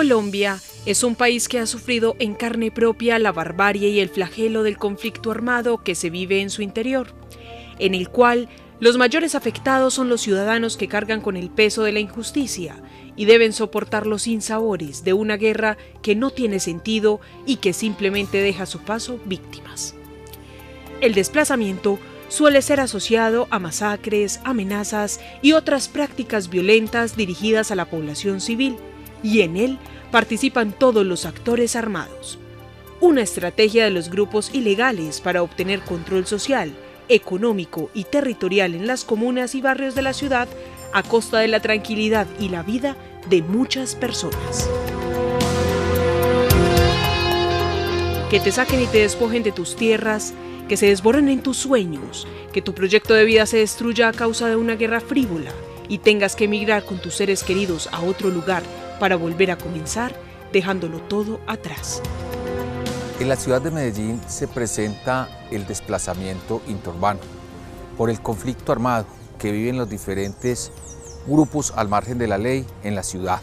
Colombia es un país que ha sufrido en carne propia la barbarie y el flagelo del conflicto armado que se vive en su interior, en el cual los mayores afectados son los ciudadanos que cargan con el peso de la injusticia y deben soportar los sinsabores de una guerra que no tiene sentido y que simplemente deja a su paso víctimas. El desplazamiento suele ser asociado a masacres, amenazas y otras prácticas violentas dirigidas a la población civil, y en él participan todos los actores armados. Una estrategia de los grupos ilegales para obtener control social, económico y territorial en las comunas y barrios de la ciudad a costa de la tranquilidad y la vida de muchas personas. Que te saquen y te despojen de tus tierras, que se desborren tus sueños, que tu proyecto de vida se destruya a causa de una guerra frívola y tengas que emigrar con tus seres queridos a otro lugar para volver a comenzar, dejándolo todo atrás. En la ciudad de Medellín se presenta el desplazamiento interurbano por el conflicto armado que viven los diferentes grupos al margen de la ley en la ciudad,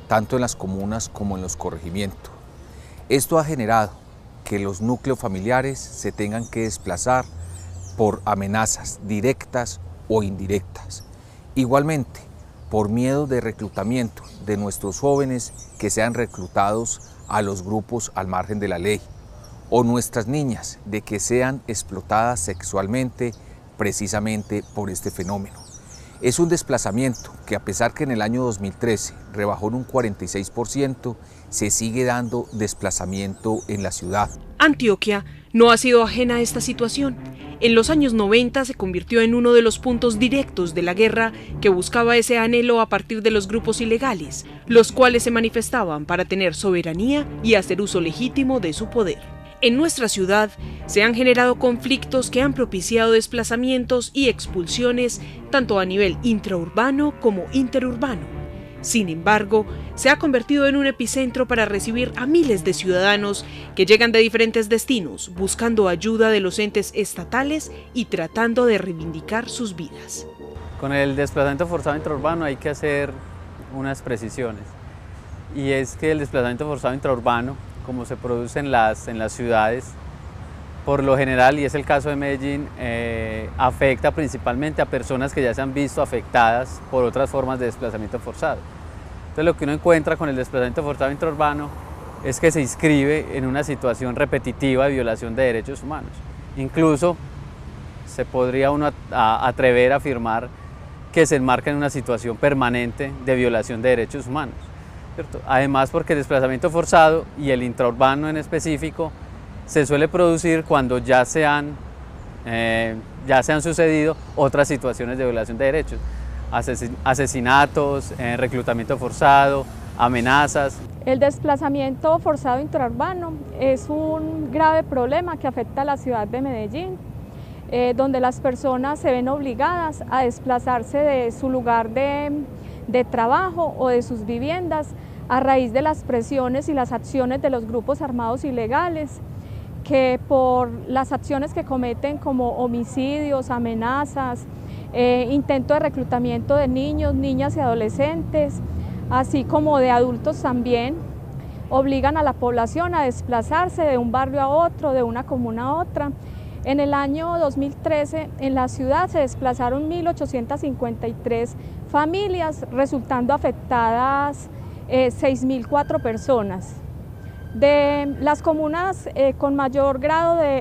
tanto en las comunas como en los corregimientos. Esto ha generado que los núcleos familiares se tengan que desplazar por amenazas directas o indirectas. Igualmente, por miedo de reclutamiento de nuestros jóvenes que sean reclutados a los grupos al margen de la ley, o nuestras niñas de que sean explotadas sexualmente precisamente por este fenómeno. Es un desplazamiento que, a pesar que en el año 2013 rebajó en un 46%, se sigue dando desplazamiento en la ciudad. Antioquia no ha sido ajena a esta situación. En los años 90 se convirtió en uno de los puntos directos de la guerra que buscaba ese anhelo a partir de los grupos ilegales, los cuales se manifestaban para tener soberanía y hacer uso legítimo de su poder. En nuestra ciudad se han generado conflictos que han propiciado desplazamientos y expulsiones tanto a nivel intraurbano como interurbano. Sin embargo, se ha convertido en un epicentro para recibir a miles de ciudadanos que llegan de diferentes destinos, buscando ayuda de los entes estatales y tratando de reivindicar sus vidas. Con el desplazamiento forzado intraurbano hay que hacer unas precisiones. Y es que el desplazamiento forzado intraurbano, como se produce en las ciudades, por lo general, y es el caso de Medellín, afecta principalmente a personas que ya se han visto afectadas por otras formas de desplazamiento forzado. Entonces, lo que uno encuentra con el desplazamiento forzado intraurbano es que se inscribe en una situación repetitiva de violación de derechos humanos. Incluso se podría uno atrever a afirmar que se enmarca en una situación permanente de violación de derechos humanos, ¿cierto? Además, porque el desplazamiento forzado y el intraurbano en específico se suele producir cuando ya se han sucedido otras situaciones de violación de derechos, asesinatos, reclutamiento forzado, amenazas. El desplazamiento forzado intraurbano es un grave problema que afecta a la ciudad de Medellín, donde las personas se ven obligadas a desplazarse de su lugar de trabajo o de sus viviendas a raíz de las presiones y las acciones de los grupos armados ilegales, que por las acciones que cometen como homicidios, amenazas, intento de reclutamiento de niños, niñas y adolescentes, así como de adultos también, obligan a la población a desplazarse de un barrio a otro, de una comuna a otra. En el año 2013 en la ciudad se desplazaron 1.853 familias, resultando afectadas 6.004 personas. De las comunas con mayor grado de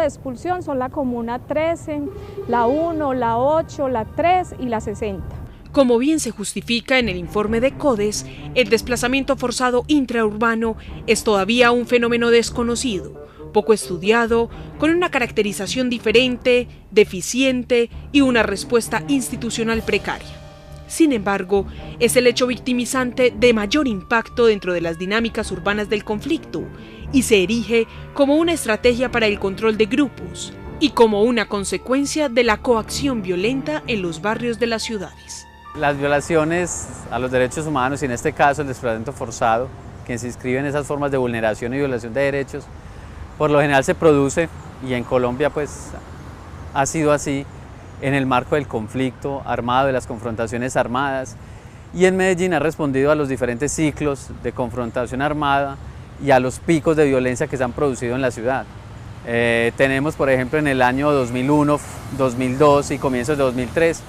expulsión son la comuna 13, la 1, la 8, la 3 y la 60. Como bien se justifica en el informe de CODES, el desplazamiento forzado intraurbano es todavía un fenómeno desconocido, poco estudiado, con una caracterización diferente, deficiente y una respuesta institucional precaria. Sin embargo, es el hecho victimizante de mayor impacto dentro de las dinámicas urbanas del conflicto y se erige como una estrategia para el control de grupos y como una consecuencia de la coacción violenta en los barrios de las ciudades. Las violaciones a los derechos humanos, y en este caso el desplazamiento forzado, que se inscribe en esas formas de vulneración y violación de derechos, por lo general se produce, y en Colombia pues ha sido así, en el marco del conflicto armado, de las confrontaciones armadas, y en Medellín ha respondido a los diferentes ciclos de confrontación armada y a los picos de violencia que se han producido en la ciudad. Tenemos, por ejemplo, en el año 2001, 2002 y comienzos de 2003,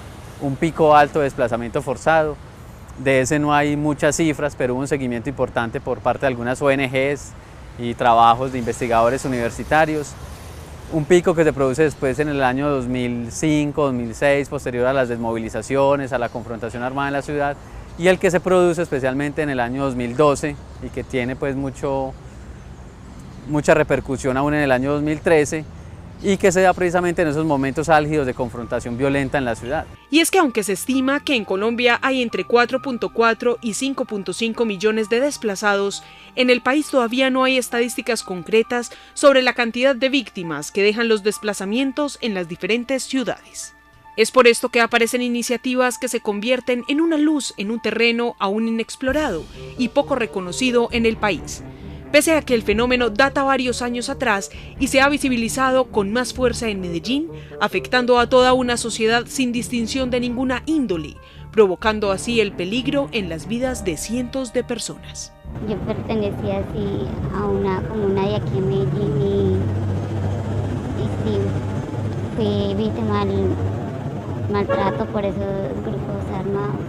un pico alto de desplazamiento forzado. De ese no hay muchas cifras, pero hubo un seguimiento importante por parte de algunas ONGs y trabajos de investigadores universitarios. Un pico que se produce después en el año 2005, 2006, posterior a las desmovilizaciones, a la confrontación armada en la ciudad, y el que se produce especialmente en el año 2012 y que tiene pues mucha repercusión aún en el año 2013 y que se da precisamente en esos momentos álgidos de confrontación violenta en la ciudad. Y es que aunque se estima que en Colombia hay entre 4.4 y 5.5 millones de desplazados, en el país todavía no hay estadísticas concretas sobre la cantidad de víctimas que dejan los desplazamientos en las diferentes ciudades. Es por esto que aparecen iniciativas que se convierten en una luz en un terreno aún inexplorado y poco reconocido en el país. Pese a que el fenómeno data varios años atrás y se ha visibilizado con más fuerza en Medellín, afectando a toda una sociedad sin distinción de ninguna índole, provocando así el peligro en las vidas de cientos de personas. Yo pertenecía así a una comuna de aquí en Medellín y sí, fui víctima del maltrato por esos grupos armados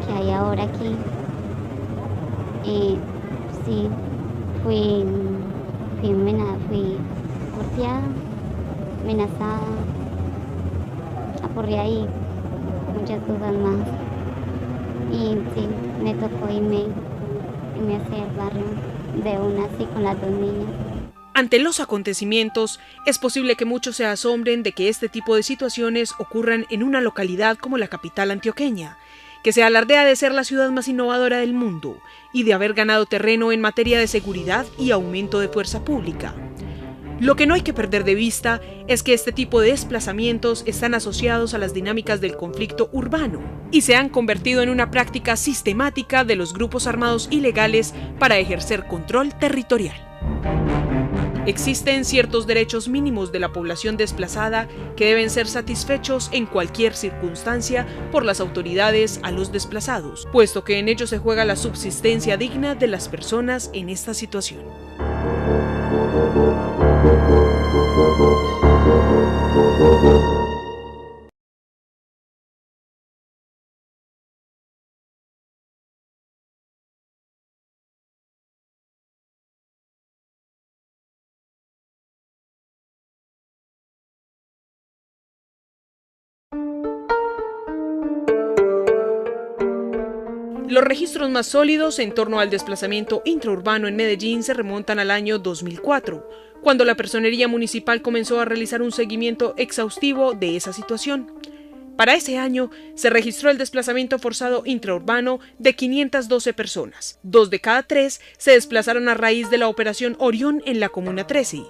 que hay ahora aquí. Sí, fui golpeada, amenazada, apurreada y muchas cosas más. Y sí, me tocó irme hacia el barrio de una así con las dos niñas. Ante los acontecimientos, es posible que muchos se asombren de que este tipo de situaciones ocurran en una localidad como la capital antioqueña, que se alardea de ser la ciudad más innovadora del mundo y de haber ganado terreno en materia de seguridad y aumento de fuerza pública. Lo que no hay que perder de vista es que este tipo de desplazamientos están asociados a las dinámicas del conflicto urbano y se han convertido en una práctica sistemática de los grupos armados ilegales para ejercer control territorial. Existen ciertos derechos mínimos de la población desplazada que deben ser satisfechos en cualquier circunstancia por las autoridades a los desplazados, puesto que en ello se juega la subsistencia digna de las personas en esta situación. Los registros más sólidos en torno al desplazamiento intraurbano en Medellín se remontan al año 2004, cuando la Personería Municipal comenzó a realizar un seguimiento exhaustivo de esa situación. Para ese año se registró el desplazamiento forzado intraurbano de 512 personas. 2 de cada 3 se desplazaron a raíz de la Operación Orión en la Comuna 13.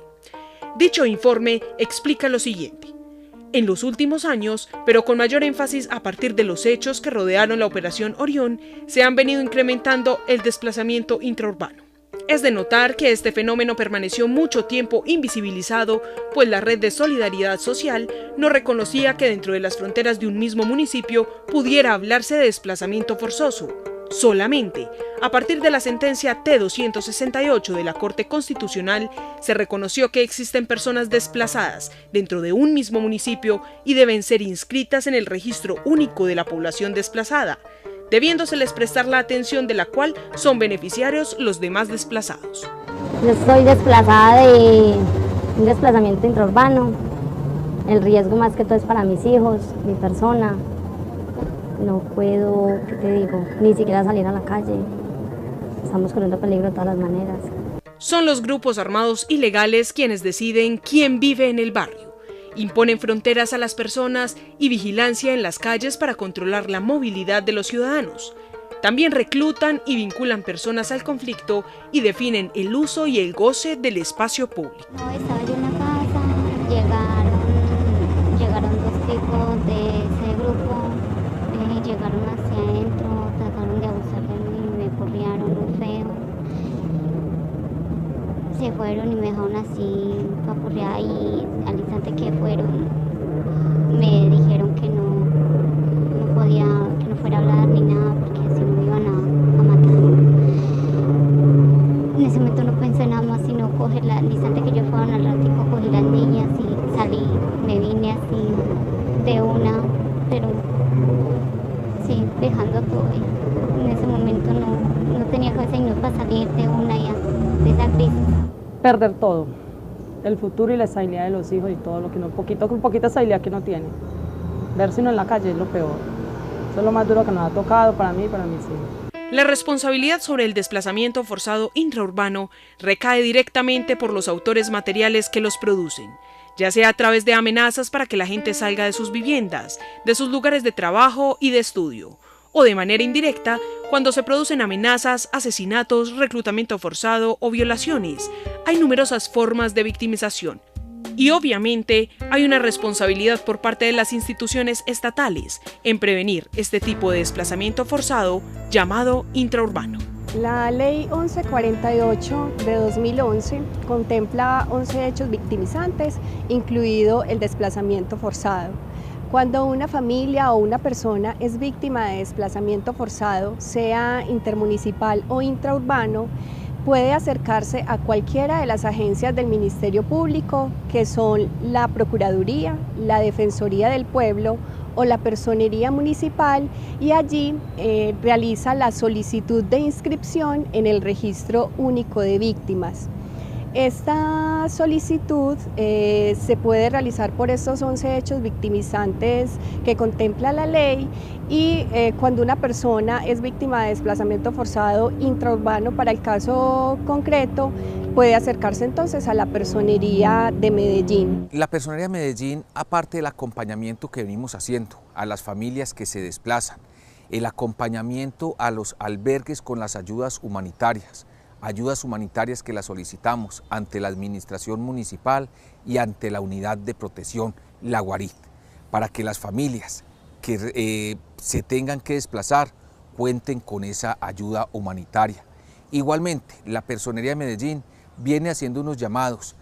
Dicho informe explica lo siguiente. En los últimos años, pero con mayor énfasis a partir de los hechos que rodearon la Operación Orión, se han venido incrementando el desplazamiento intraurbano. Es de notar que este fenómeno permaneció mucho tiempo invisibilizado, pues la red de solidaridad social no reconocía que dentro de las fronteras de un mismo municipio pudiera hablarse de desplazamiento forzoso. Solamente a partir de la sentencia T-268 de la Corte Constitucional se reconoció que existen personas desplazadas dentro de un mismo municipio y deben ser inscritas en el registro único de la población desplazada, debiéndoseles prestar la atención de la cual son beneficiarios los demás desplazados. Yo estoy desplazada de un desplazamiento intraurbano. El riesgo más que todo es para mis hijos, mi persona. No puedo, ¿qué te digo? Ni siquiera salir a la calle. Estamos corriendo peligro de todas las maneras. Son los grupos armados ilegales quienes deciden quién vive en el barrio. Imponen fronteras a las personas y vigilancia en las calles para controlar la movilidad de los ciudadanos. También reclutan y vinculan personas al conflicto y definen el uso y el goce del espacio público. Estaba yo en una casa, llegaron 2 tipos de ese grupo. Llegaron hacia adentro, trataron de abusar de mí, me corrieron muy feo. Se fueron y me dejaron así papurreada y al instante que fueron me dijeron que no podía, que no fuera a hablar funcionamos, sino coger al instante que yo fuera al ratico, cogí las niñas y salí, me vine así de una, pero sí, dejando todo. En ese momento no tenía cabeza y no para salir de una ya, de esa crisis. Perder todo, el futuro y la estabilidad de los hijos y todo lo que no, poquita estabilidad que no tiene. Verse uno en la calle es lo peor. Eso es lo más duro que nos ha tocado para mí y para mis hijos. La responsabilidad sobre el desplazamiento forzado intraurbano recae directamente por los autores materiales que los producen, ya sea a través de amenazas para que la gente salga de sus viviendas, de sus lugares de trabajo y de estudio, o de manera indirecta cuando se producen amenazas, asesinatos, reclutamiento forzado o violaciones. Hay numerosas formas de victimización. Y obviamente hay una responsabilidad por parte de las instituciones estatales en prevenir este tipo de desplazamiento forzado llamado intraurbano. La Ley 1148 de 2011 contempla 11 hechos victimizantes, incluido el desplazamiento forzado. Cuando una familia o una persona es víctima de desplazamiento forzado, sea intermunicipal o intraurbano, puede acercarse a cualquiera de las agencias del Ministerio Público, que son la Procuraduría, la Defensoría del Pueblo o la Personería Municipal, y allí realiza la solicitud de inscripción en el Registro Único de Víctimas. Esta solicitud se puede realizar por estos 11 hechos victimizantes que contempla la ley, y cuando una persona es víctima de desplazamiento forzado intraurbano, para el caso concreto, puede acercarse entonces a la Personería de Medellín. La Personería de Medellín, aparte del acompañamiento que venimos haciendo a las familias que se desplazan, el acompañamiento a los albergues con las ayudas humanitarias que las solicitamos ante la administración municipal y ante la unidad de protección, la Guarit, para que las familias que se tengan que desplazar cuenten con esa ayuda humanitaria. Igualmente, la Personería de Medellín viene haciendo unos llamados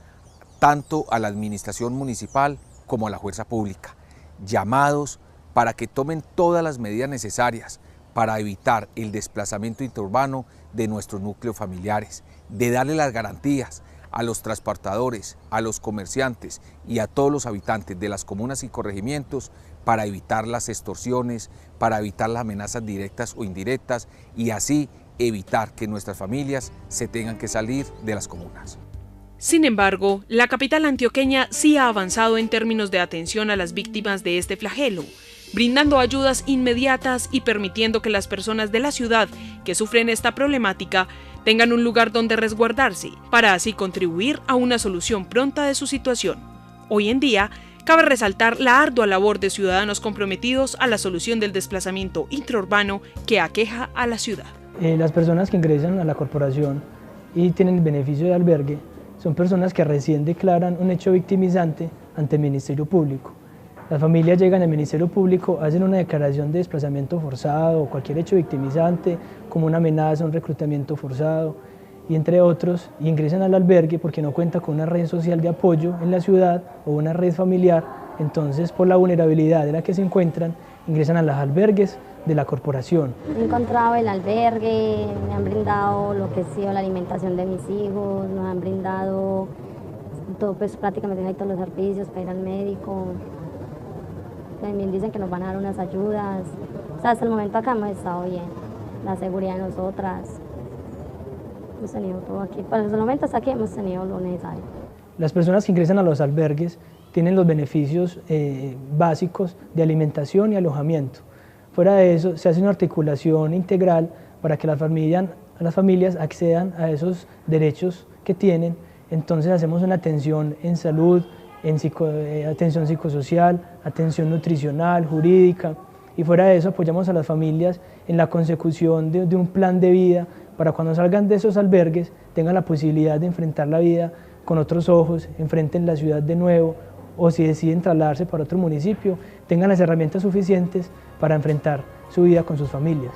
tanto a la administración municipal como a la fuerza pública, llamados para que tomen todas las medidas necesarias para evitar el desplazamiento interurbano de nuestros núcleos familiares, de darle las garantías a los transportadores, a los comerciantes y a todos los habitantes de las comunas y corregimientos para evitar las extorsiones, para evitar las amenazas directas o indirectas y así evitar que nuestras familias se tengan que salir de las comunas. Sin embargo, la capital antioqueña sí ha avanzado en términos de atención a las víctimas de este flagelo, brindando ayudas inmediatas y permitiendo que las personas de la ciudad que sufren esta problemática tengan un lugar donde resguardarse, para así contribuir a una solución pronta de su situación. Hoy en día, cabe resaltar la ardua labor de ciudadanos comprometidos a la solución del desplazamiento intraurbano que aqueja a la ciudad. Las personas que ingresan a la corporación y tienen el beneficio de albergue son personas que recién declaran un hecho victimizante ante el Ministerio Público. Las familias llegan al Ministerio Público, hacen una declaración de desplazamiento forzado o cualquier hecho victimizante, como una amenaza, un reclutamiento forzado, y entre otros, y ingresan al albergue porque no cuenta con una red social de apoyo en la ciudad o una red familiar. Entonces, por la vulnerabilidad de la que se encuentran, ingresan a los albergues de la corporación. He encontrado el albergue, me han brindado lo que ha sido la alimentación de mis hijos, nos han brindado todo, pues prácticamente hay todos los servicios para ir al médico. También dicen que nos van a dar unas ayudas. O sea, hasta el momento acá hemos estado bien. La seguridad de nosotras. Hemos tenido todo aquí. Para el momento hasta aquí hemos tenido lo necesario. Las personas que ingresan a los albergues tienen los beneficios básicos de alimentación y alojamiento. Fuera de eso, se hace una articulación integral para que las familias accedan a esos derechos que tienen. Entonces hacemos una atención en salud, atención psicosocial, atención nutricional, jurídica, y fuera de eso apoyamos a las familias en la consecución de un plan de vida para cuando salgan de esos albergues tengan la posibilidad de enfrentar la vida con otros ojos, enfrenten la ciudad de nuevo, o si deciden trasladarse para otro municipio, tengan las herramientas suficientes para enfrentar su vida con sus familias.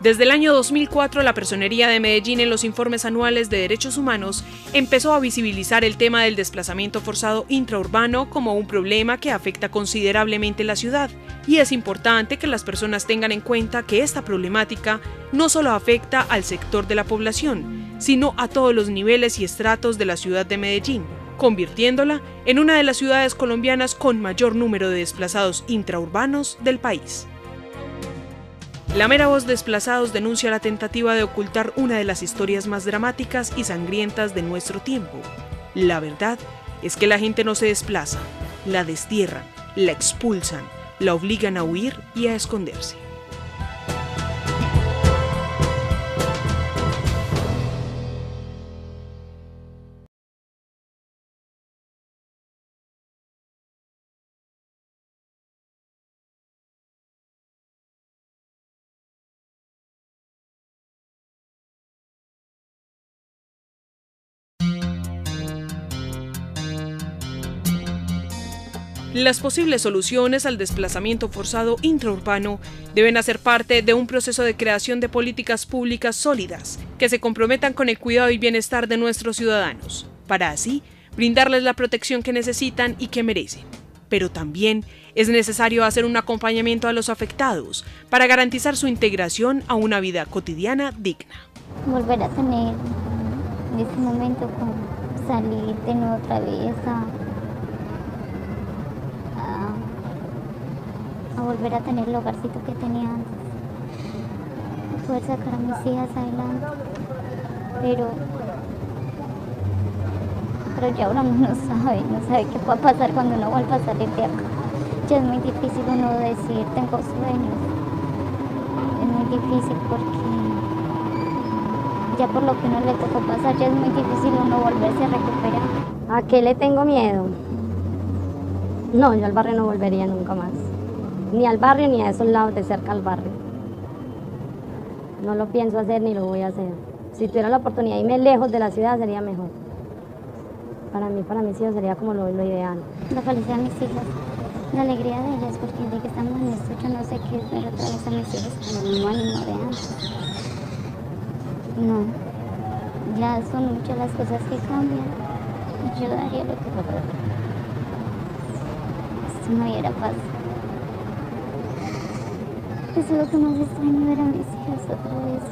Desde el año 2004, la Personería de Medellín en los informes anuales de derechos humanos empezó a visibilizar el tema del desplazamiento forzado intraurbano como un problema que afecta considerablemente la ciudad, y es importante que las personas tengan en cuenta que esta problemática no solo afecta al sector de la población, sino a todos los niveles y estratos de la ciudad de Medellín, convirtiéndola en una de las ciudades colombianas con mayor número de desplazados intraurbanos del país. La Mera Voz Desplazados denuncia la tentativa de ocultar una de las historias más dramáticas y sangrientas de nuestro tiempo. La verdad es que la gente no se desplaza, la destierran, la expulsan, la obligan a huir y a esconderse. Las posibles soluciones al desplazamiento forzado intraurbano deben hacer parte de un proceso de creación de políticas públicas sólidas que se comprometan con el cuidado y bienestar de nuestros ciudadanos, para así brindarles la protección que necesitan y que merecen. Pero también es necesario hacer un acompañamiento a los afectados para garantizar su integración a una vida cotidiana digna. Volver a tener en ese momento como salir de nuevo otra vez a volver a tener el hogarcito que tenía antes, poder sacar a mis hijas adelante, pero ya uno no sabe qué puede pasar cuando uno vuelva a salir de acá. Ya es muy difícil uno decir tengo sueños, es muy difícil porque ya por lo que uno le tocó pasar ya es muy difícil uno volverse a recuperar. ¿A qué le tengo miedo? No, yo al barrio no volvería nunca más. Ni al barrio ni a esos lados de cerca al barrio. No lo pienso hacer ni lo voy a hacer. Si tuviera la oportunidad de irme lejos de la ciudad sería mejor. Para mí, para mis hijos sería como lo ideal. La felicidad de mis hijas, la alegría de ellas, porque desde que estamos en esto yo no sé qué es ver otra vez a mis hijos con el mismo ánimo de antes. No, ya son muchas las cosas que cambian. Yo daría lo que puedo. Si no hubiera paz. Eso es lo que más extraño, ver a mis hijas otra vez,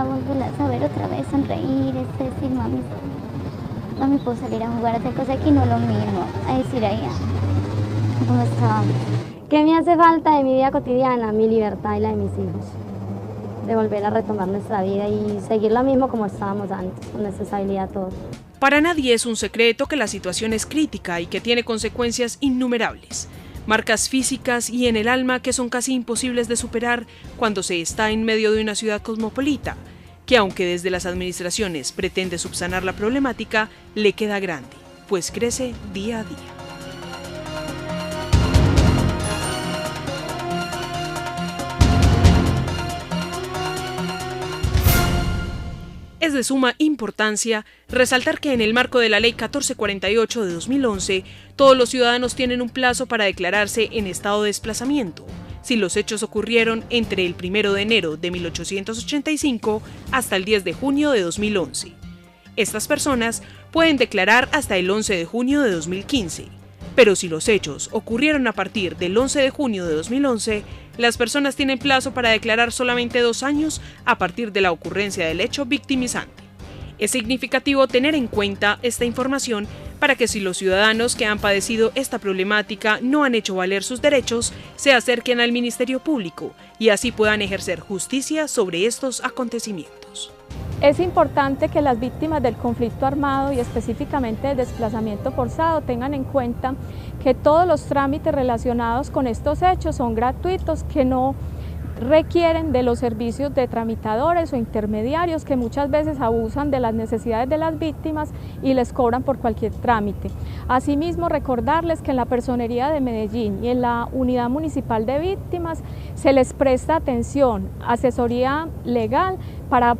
volverlas a ver otra vez, sonreír, decir, mami, puedo salir a jugar a hacer cosas aquí, no lo mismo, a decir allá, ¿cómo estábamos? ¿Qué me hace falta de mi vida cotidiana? Mi libertad y la de mis hijos, de volver a retomar nuestra vida y seguir lo mismo como estábamos antes, con nuestra estabilidad todo. Para nadie es un secreto que la situación es crítica y que tiene consecuencias innumerables. Marcas físicas y en el alma que son casi imposibles de superar cuando se está en medio de una ciudad cosmopolita, que aunque desde las administraciones pretende subsanar la problemática, le queda grande, pues crece día a día. Es de suma importancia resaltar que en el marco de la Ley 1448 de 2011, todos los ciudadanos tienen un plazo para declararse en estado de desplazamiento, si los hechos ocurrieron entre el 1 de enero de 1885 hasta el 10 de junio de 2011. Estas personas pueden declarar hasta el 11 de junio de 2015, pero si los hechos ocurrieron a partir del 11 de junio de 2011, las personas tienen plazo para declarar solamente 2 años a partir de la ocurrencia del hecho victimizante. Es significativo tener en cuenta esta información para que si los ciudadanos que han padecido esta problemática no han hecho valer sus derechos, se acerquen al Ministerio Público y así puedan ejercer justicia sobre estos acontecimientos. Es importante que las víctimas del conflicto armado y específicamente del desplazamiento forzado tengan en cuenta que todos los trámites relacionados con estos hechos son gratuitos, que no requieren de los servicios de tramitadores o intermediarios que muchas veces abusan de las necesidades de las víctimas y les cobran por cualquier trámite. Asimismo, recordarles que en la Personería de Medellín y en la Unidad Municipal de Víctimas se les presta atención, asesoría legal para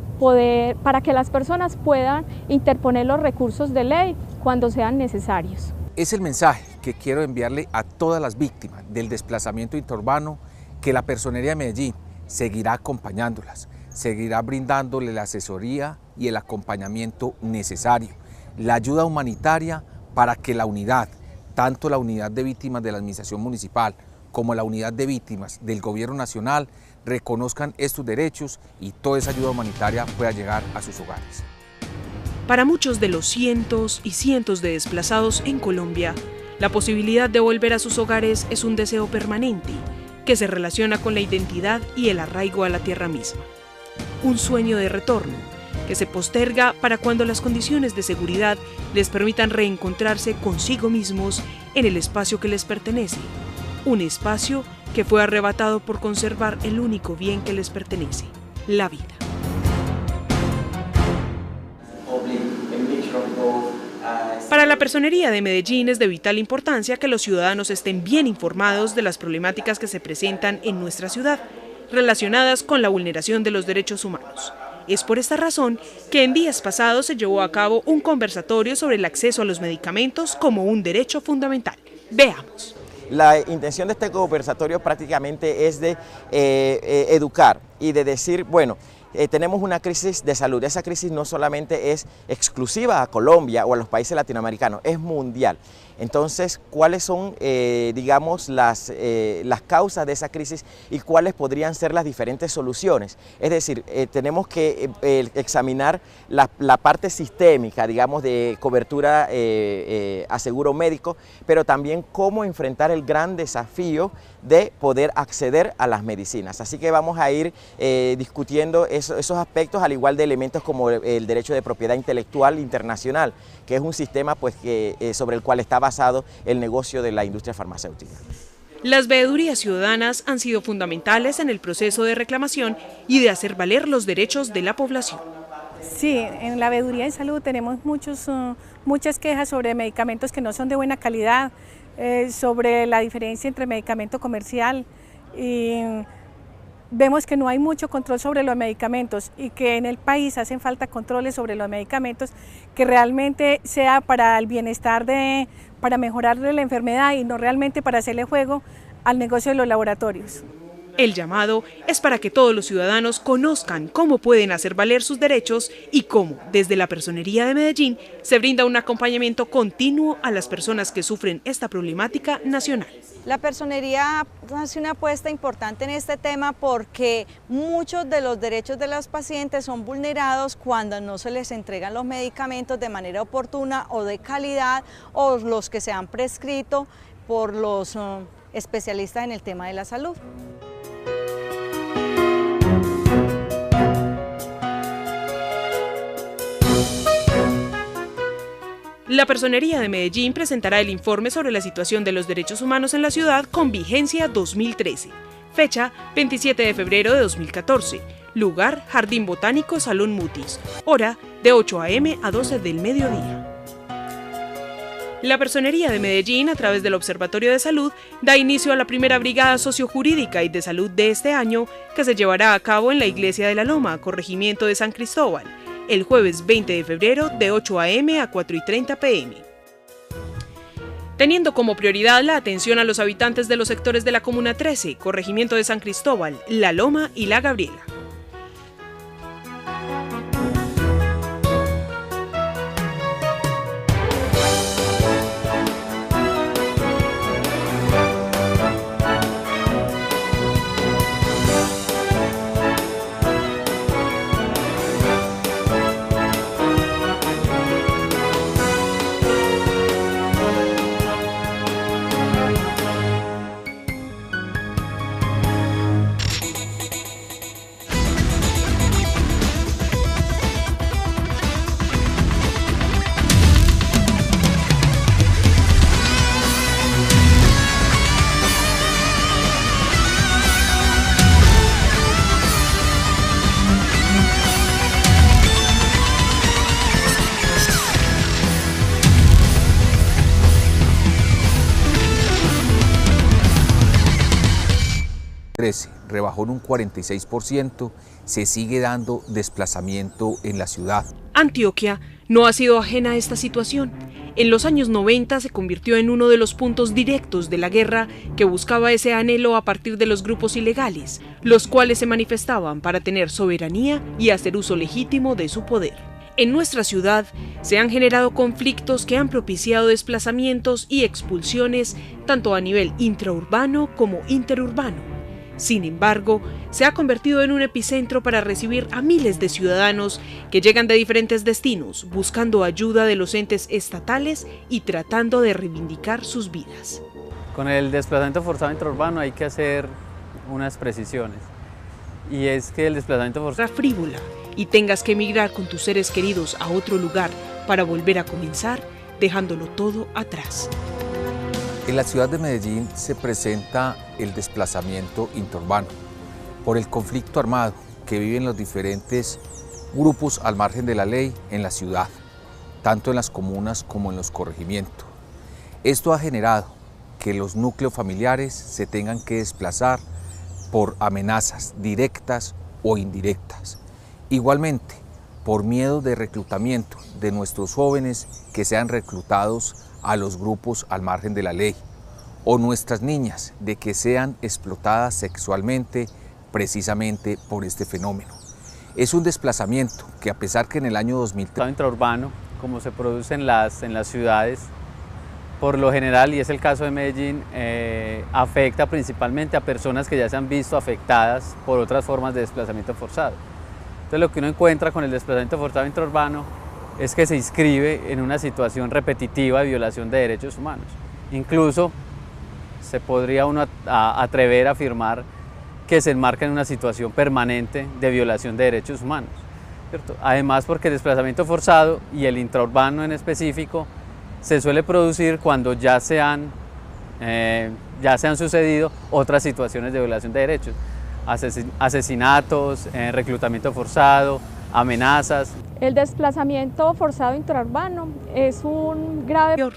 que las personas puedan interponer los recursos de ley cuando sean necesarios. Es el mensaje que quiero enviarle a todas las víctimas del desplazamiento interurbano, que la Personería de Medellín seguirá acompañándolas, seguirá brindándole la asesoría y el acompañamiento necesario, la ayuda humanitaria para que la unidad, tanto la unidad de víctimas de la Administración Municipal como la unidad de víctimas del Gobierno Nacional, reconozcan estos derechos y toda esa ayuda humanitaria pueda llegar a sus hogares. Para muchos de los cientos y cientos de desplazados en Colombia, la posibilidad de volver a sus hogares es un deseo permanente que se relaciona con la identidad y el arraigo a la tierra misma. Un sueño de retorno que se posterga para cuando las condiciones de seguridad les permitan reencontrarse consigo mismos en el espacio que les pertenece, un espacio que fue arrebatado por conservar el único bien que les pertenece, la vida. Para la Personería de Medellín es de vital importancia que los ciudadanos estén bien informados de las problemáticas que se presentan en nuestra ciudad, relacionadas con la vulneración de los derechos humanos. Es por esta razón que en días pasados se llevó a cabo un conversatorio sobre el acceso a los medicamentos como un derecho fundamental. Veamos. La intención de este conversatorio prácticamente es de educar y de decir, bueno, tenemos una crisis de salud. Esa crisis no solamente es exclusiva a Colombia o a los países latinoamericanos, es mundial. Entonces, ¿cuáles son, digamos, las causas de esa crisis y cuáles podrían ser las diferentes soluciones? Es decir, tenemos que examinar la parte sistémica, digamos, de cobertura a seguro médico, pero también cómo enfrentar el gran desafío de poder acceder a las medicinas. Así que vamos a ir discutiendo esos aspectos, al igual de elementos como el derecho de propiedad intelectual internacional, que es un sistema pues, sobre el cual está basado el negocio de la industria farmacéutica. Las veedurías ciudadanas han sido fundamentales en el proceso de reclamación y de hacer valer los derechos de la población. Sí, en la veeduría de salud tenemos muchas quejas sobre medicamentos que no son de buena calidad, sobre la diferencia entre medicamento comercial y vemos que no hay mucho control sobre los medicamentos y que en el país hacen falta controles sobre los medicamentos que realmente sea para el bienestar para mejorarle la enfermedad y no realmente para hacerle juego al negocio de los laboratorios. El llamado es para que todos los ciudadanos conozcan cómo pueden hacer valer sus derechos y cómo, desde la Personería de Medellín, se brinda un acompañamiento continuo a las personas que sufren esta problemática nacional. La Personería hace una apuesta importante en este tema porque muchos de los derechos de los pacientes son vulnerados cuando no se les entregan los medicamentos de manera oportuna o de calidad o los que se han prescrito por los especialistas en el tema de la salud. La Personería de Medellín presentará el informe sobre la situación de los derechos humanos en la ciudad con vigencia 2013, fecha 27 de febrero de 2014, lugar Jardín Botánico Salón Mutis, hora de 8 a.m. a 12 del mediodía. La Personería de Medellín, a través del Observatorio de Salud, da inicio a la primera brigada sociojurídica y de salud de este año, que se llevará a cabo en la Iglesia de la Loma, corregimiento de San Cristóbal, el jueves 20 de febrero de 8 a.m. a 4:30 p.m. Teniendo como prioridad la atención a los habitantes de los sectores de la Comuna 13, corregimiento de San Cristóbal, La Loma y La Gabriela. Rebajó en un 46%, se sigue dando desplazamiento en la ciudad. Antioquia no ha sido ajena a esta situación. En los años 90 se convirtió en uno de los puntos directos de la guerra que buscaba ese anhelo a partir de los grupos ilegales, los cuales se manifestaban para tener soberanía y hacer uso legítimo de su poder. En nuestra ciudad se han generado conflictos que han propiciado desplazamientos y expulsiones tanto a nivel intraurbano como interurbano. Sin embargo, se ha convertido en un epicentro para recibir a miles de ciudadanos que llegan de diferentes destinos, buscando ayuda de los entes estatales y tratando de reivindicar sus vidas. Con el desplazamiento forzado intraurbano hay que hacer unas precisiones. Y es que el desplazamiento forzado frívola y tengas que emigrar con tus seres queridos a otro lugar para volver a comenzar, dejándolo todo atrás. En la ciudad de Medellín se presenta el desplazamiento intraurbano por el conflicto armado que viven los diferentes grupos al margen de la ley en la ciudad, tanto en las comunas como en los corregimientos. Esto ha generado que los núcleos familiares se tengan que desplazar por amenazas directas o indirectas. Igualmente, por miedo de reclutamiento de nuestros jóvenes que sean reclutados a los grupos al margen de la ley, o nuestras niñas de que sean explotadas sexualmente precisamente por este fenómeno. Es un desplazamiento que, a pesar que en el año 2003 intraurbano, como se produce en las ciudades, por lo general, y es el caso de Medellín, afecta principalmente a personas que ya se han visto afectadas por otras formas de desplazamiento forzado. Entonces, lo que uno encuentra con el desplazamiento forzado intraurbano es que se inscribe en una situación repetitiva de violación de derechos humanos. Incluso se podría uno atrever a afirmar que se enmarca en una situación permanente de violación de derechos humanos, ¿cierto? Además, porque el desplazamiento forzado y el intraurbano en específico se suele producir cuando ya se han sucedido otras situaciones de violación de derechos, asesinatos, reclutamiento forzado, amenazas. El desplazamiento forzado intraurbano es un grave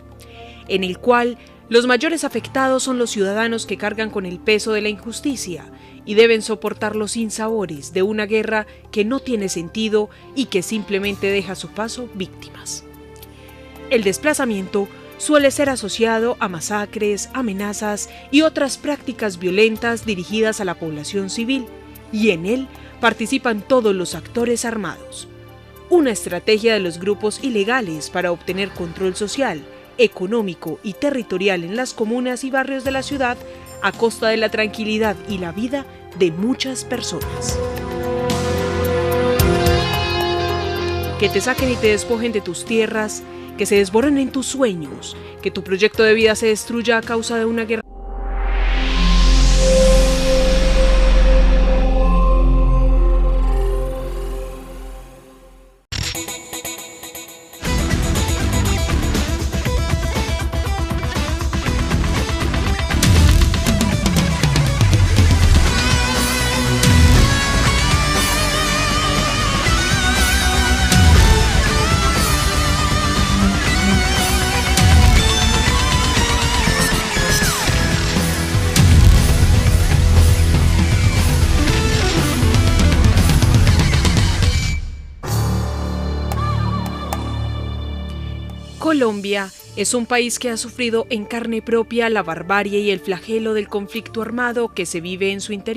en el cual los mayores afectados son los ciudadanos que cargan con el peso de la injusticia y deben soportar los sinsabores de una guerra que no tiene sentido y que simplemente deja a su paso víctimas. El desplazamiento suele ser asociado a masacres, amenazas y otras prácticas violentas dirigidas a la población civil, y en él participan todos los actores armados. Una estrategia de los grupos ilegales para obtener control social, económico y territorial en las comunas y barrios de la ciudad a costa de la tranquilidad y la vida de muchas personas. Que te saquen y te despojen de tus tierras, que se desborren en tus sueños, que tu proyecto de vida se destruya a causa de una guerra. Colombia es un país que ha sufrido en carne propia la barbarie y el flagelo del conflicto armado que se vive en su interior.